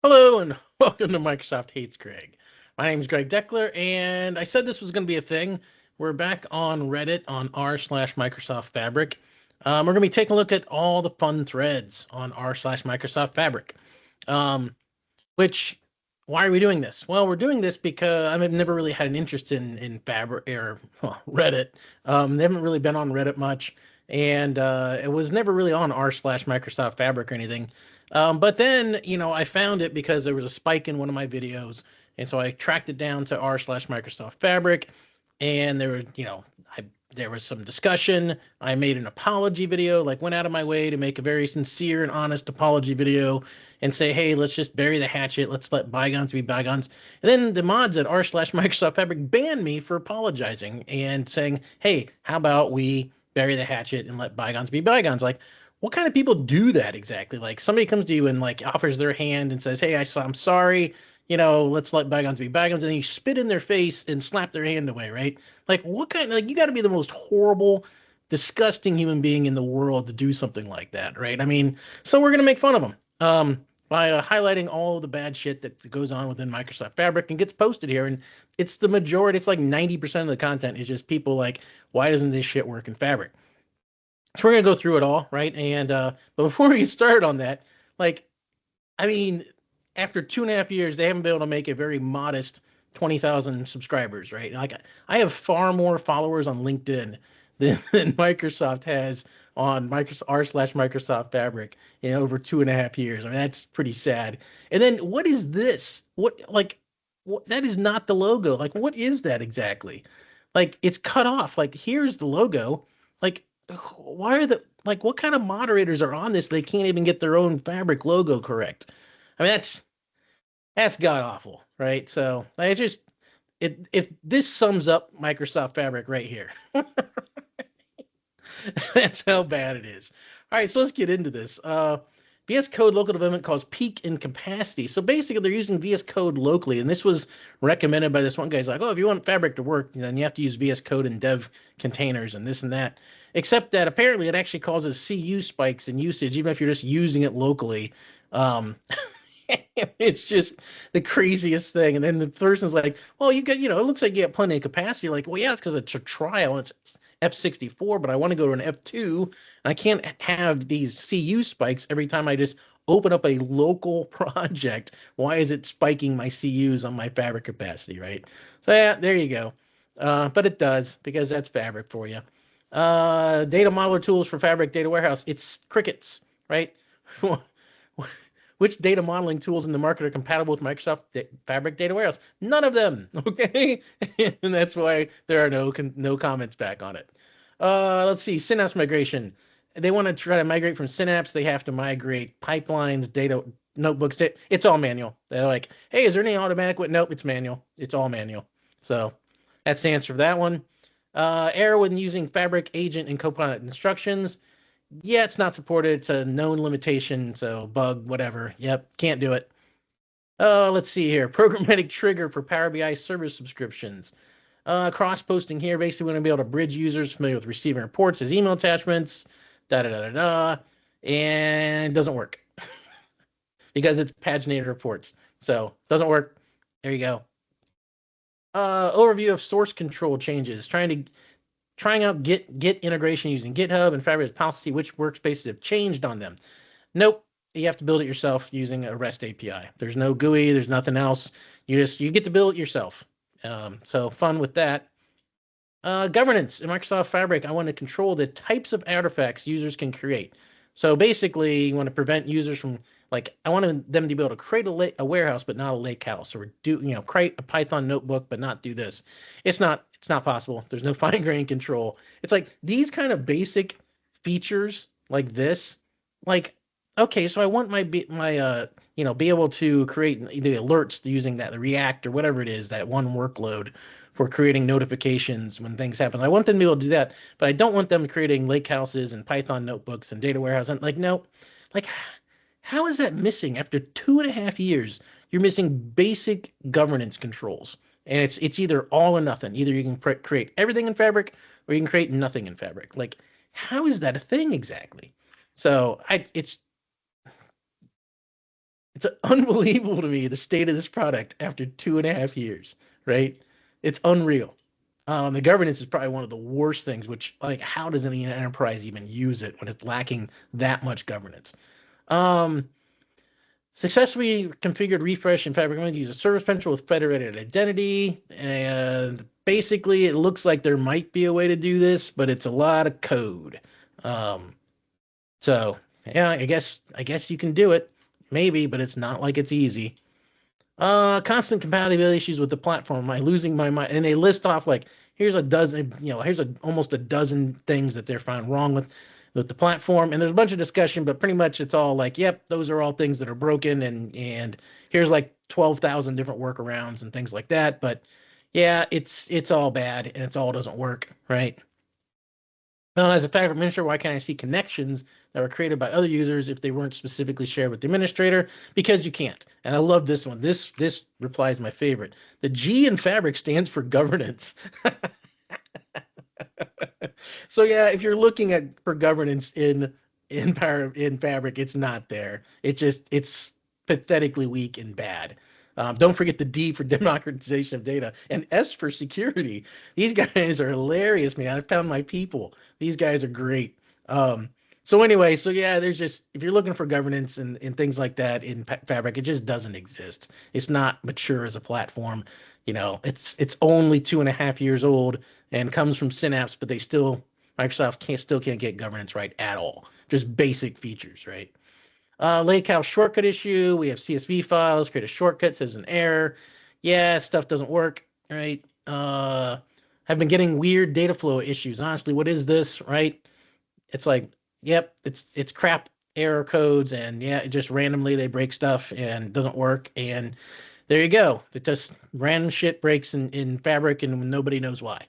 Hello and welcome to Microsoft Hates Greg. My name is Greg Deckler, and I said this was going to be a thing. We're back on Reddit on r/Microsoft Fabric. We're going to be taking a look at all the fun threads on r/Microsoft Fabric. Um, which, why are we doing this? Well, we're doing this because I've never really had an interest in Fabric or Reddit. They haven't really been on Reddit much, and it was never really on r/Microsoft Fabric or anything. But then, I found it because there was a spike in one of my videos, and so I tracked it down to r/Microsoft Fabric, and I there was some discussion. I made an apology video, like went out of my way to make a very sincere and honest apology video and say, hey, let's just bury the hatchet. Let's let bygones be bygones. And then the mods at r/Microsoft Fabric banned me for apologizing and saying, hey, how about we bury the hatchet and let bygones be bygones? Like, what kind of people do that exactly? Like somebody comes to you and like offers their hand and says, hey, I'm sorry. Let's let bygones be bygones. And then you spit in their face and slap their hand away, right? Like, like, you got to be the most horrible, disgusting human being in the world to do something like that, right? I mean, so we're going to make fun of them. By highlighting all the bad shit that goes on within Microsoft Fabric and gets posted here. And it's the majority, it's like 90% of the content is just people like, why doesn't this shit work in Fabric? So we're going to go through it all, right? And but before we get started on that, like, I mean, after 2.5 years, they haven't been able to make a very modest 20,000 subscribers, right? Like, I have far more followers on LinkedIn than Microsoft has on Microsoft r/Microsoft Fabric in over 2.5 years. I mean, that's pretty sad. And then what is this? That is not the logo. Like, what is that exactly? Like, it's cut off. Like, here's the logo. Like, why are what kind of moderators are on this? They can't even get their own Fabric logo correct. I mean, that's god awful, right? So I just if this sums up Microsoft Fabric right here, that's how bad it is. All right, so let's get into this. VS Code local development calls peak in capacity. So basically, they're using VS Code locally, and this was recommended by this one guy. He's like, "Oh, if you want Fabric to work, then you have to use VS Code in dev containers and this and that." Except that apparently it actually causes CU spikes in usage, even if you're just using it locally. Um, it's just the craziest thing. And then the person's like, well, it looks like you have plenty of capacity. You're like, well, yeah, it's because it's a trial. It's F64, but I want to go to an F2. And I can't have these CU spikes every time I just open up a local project. Why is it spiking my CUs on my Fabric capacity, right? So yeah, there you go. But it does because that's Fabric for you. Data modeler tools for Fabric Data Warehouse. It's crickets, right? Which data modeling tools in the market are compatible with Microsoft Fabric Data Warehouse? None of them. Okay, and that's why there are no comments back on it. Let's see, Synapse migration. They want to try to migrate from Synapse. They have to migrate pipelines, data notebooks. It's all manual. They're like, hey, is there any automatic? Nope, it's manual. It's all manual. So that's the answer for that one. Error when using Fabric agent and Copilot instructions. Yeah, it's not supported. It's a known limitation, so bug, whatever. Yep, can't do it. Let's see here. Programmatic trigger for Power BI service subscriptions. Cross posting here. Basically, we're going to be able to bridge users familiar with receiving reports as email attachments. Da da da da da. And it doesn't work because it's paginated reports. So doesn't work. There you go. Overview of source control changes. Trying out Git integration using GitHub and Fabric policy, which workspaces have changed on them. Nope. You have to build it yourself using a REST API. There's no GUI. There's nothing else. You get to build it yourself. So fun with that. Governance in Microsoft Fabric. I want to control the types of artifacts users can create. So basically, you want to prevent users from I wanted them to be able to create a warehouse, but not a lake house, or create a Python notebook, but not do this. It's not possible. There's no fine grain control. It's like these kind of basic features like this, like okay, so I want be able to create the alerts using the React or whatever it is, that one workload for creating notifications when things happen. I want them to be able to do that, but I don't want them creating lake houses and Python notebooks and data warehouse. And no, like how is that missing after 2.5 years? You're missing basic governance controls, and it's either all or nothing. Either you can create everything in Fabric, or you can create nothing in Fabric. Like, how is that a thing exactly? So it's It's unbelievable to me the state of this product after 2.5 years, right? It's unreal. The governance is probably one of the worst things, which, like, how does any enterprise even use it when it's lacking that much governance? Um, Successfully configured refresh in Fabric Mode use a service potential with federated identity. And basically, it looks like there might be a way to do this, but it's a lot of code. Um, so yeah, I guess you can do it, maybe, but it's not like it's easy. Constant compatibility issues with the platform. Am I losing my mind? And they list off like here's a dozen, here's almost a dozen things that they're found wrong with the platform. And there's a bunch of discussion, but pretty much it's all like, yep, those are all things that are broken, and here's like 12,000 different workarounds and things like that. But yeah, it's all bad and it's all doesn't work, right? As a fabric administrator, why can't I see connections that were created by other users if they weren't specifically shared with the administrator? Because you can't. And I love this one. This reply is my favorite. The G in Fabric stands for governance. So yeah, if you're looking at for governance in Fabric, it's not there. It's pathetically weak and bad. Don't forget the D for democratization of data and S for security. These guys are hilarious, man. I found my people. These guys are great. So anyway, so yeah, there's just if you're looking for governance and things like that in Fabric, it just doesn't exist. It's not mature as a platform. It's only 2.5 years old and comes from Synapse, but Microsoft still can't get governance right at all. Just basic features, right? Lakehouse shortcut issue. We have CSV files. Create a shortcut. Says an error. Yeah, stuff doesn't work. Right. Have been getting weird data flow issues. Honestly, what is this? Right. It's like, yep, it's crap error codes, and yeah, it just randomly they break stuff and doesn't work. And there you go. It just random shit breaks in Fabric, and nobody knows why.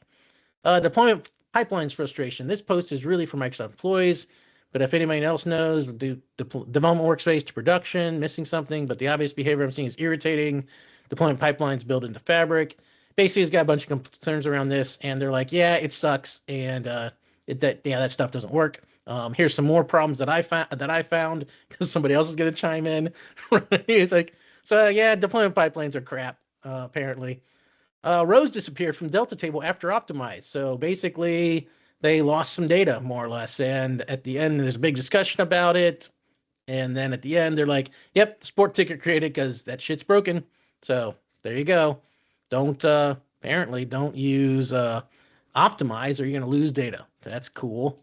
Deployment pipelines frustration. This post is really for Microsoft employees, but if anybody else knows, do development workspace to production, missing something, but the obvious behavior I'm seeing is irritating. Deployment pipelines built into Fabric. Basically, it's got a bunch of concerns around this, and they're like, yeah, it sucks, and that stuff doesn't work. Here's some more problems that I found because somebody else is going to chime in. It's like, so yeah, deployment pipelines are crap, apparently. Rows disappeared from Delta table after optimized. So basically, they lost some data more or less. And at the end, there's a big discussion about it. And then at the end, they're like, "Yep, sport ticket created because that shit's broken." So there you go. Apparently don't use optimize or you're gonna lose data. That's cool.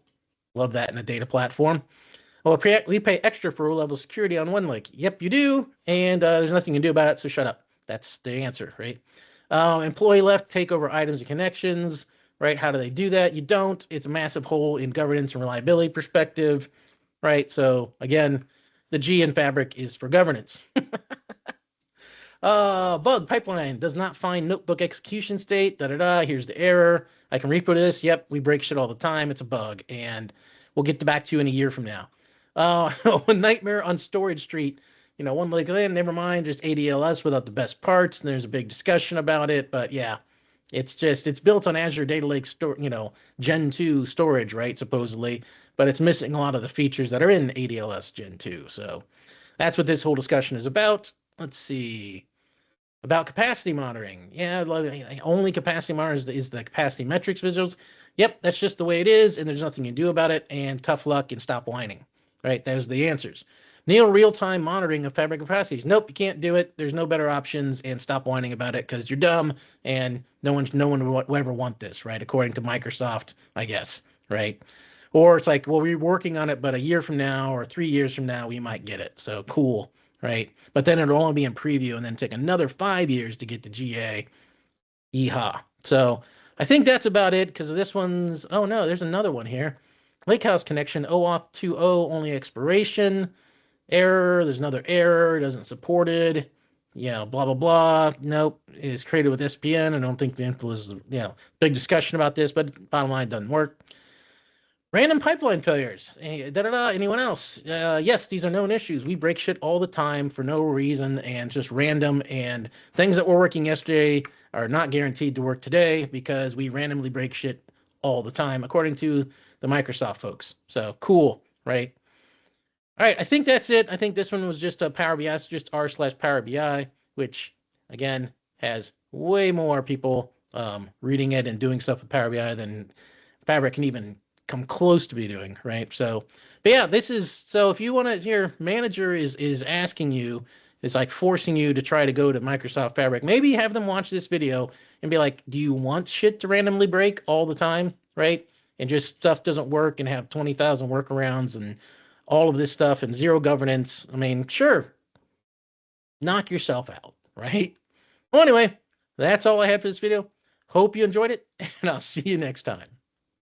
Love that in a data platform. Well, we pay extra for row-level security on OneLake. Yep, you do, and there's nothing you can do about it, so shut up. That's the answer, right? Employee left, take over items and connections, right? How do they do that? You don't. It's a massive hole in governance and reliability perspective, right? So again, the G in Fabric is for governance. Bug pipeline does not find notebook execution state. Da da da. Here's the error. I can repo this. Yep, we break shit all the time. It's a bug, and we'll get back to you in a year from now. A nightmare on Storage Street. One like, never mind, just ADLS without the best parts. And there's a big discussion about it, but yeah, it's built on Azure Data Lake Gen 2 storage, right? Supposedly, but it's missing a lot of the features that are in ADLS Gen 2. So that's what this whole discussion is about. Let's see. About capacity monitoring. Yeah, only capacity monitors is the capacity metrics visuals. Yep, that's just the way it is, and there's nothing you can do about it, and tough luck and stop whining. Right, those are the answers. Near real-time monitoring of Fabric capacities. Nope, you can't do it. There's no better options, and stop whining about it because you're dumb, and no one would ever want this, right? According to Microsoft, I guess, right? Or it's like, well, we're working on it, but a year from now or 3 years from now, we might get it. So cool, right? But then it'll only be in preview and then take another 5 years to get to GA. Yeehaw. So I think that's about it because this one's, oh no, there's another one here. Lakehouse connection, OAuth 2.0, only expiration. Error, there's another error, doesn't supported. Blah, blah, blah. Nope, is created with SPN. I don't think the info is, big discussion about this, but bottom line, doesn't work. Random pipeline failures. Anyone else? Yes, these are known issues. We break shit all the time for no reason and just random. And things that were working yesterday are not guaranteed to work today because we randomly break shit all the time, according to the Microsoft folks. So cool, right? All right, I think that's it. I think this one was just a Power BI, it's just r/Power BI, which again has way more people reading it and doing stuff with Power BI than Fabric can even come close to be doing, right? So, but yeah, this is so if you want to, your manager is asking you, is like forcing you to try to go to Microsoft Fabric. Maybe have them watch this video and be like, do you want shit to randomly break all the time, right? And just stuff doesn't work and have 20,000 workarounds and all of this stuff and zero governance. I mean, sure, knock yourself out, right? Well, anyway, that's all I had for this video. Hope you enjoyed it, and I'll see you next time.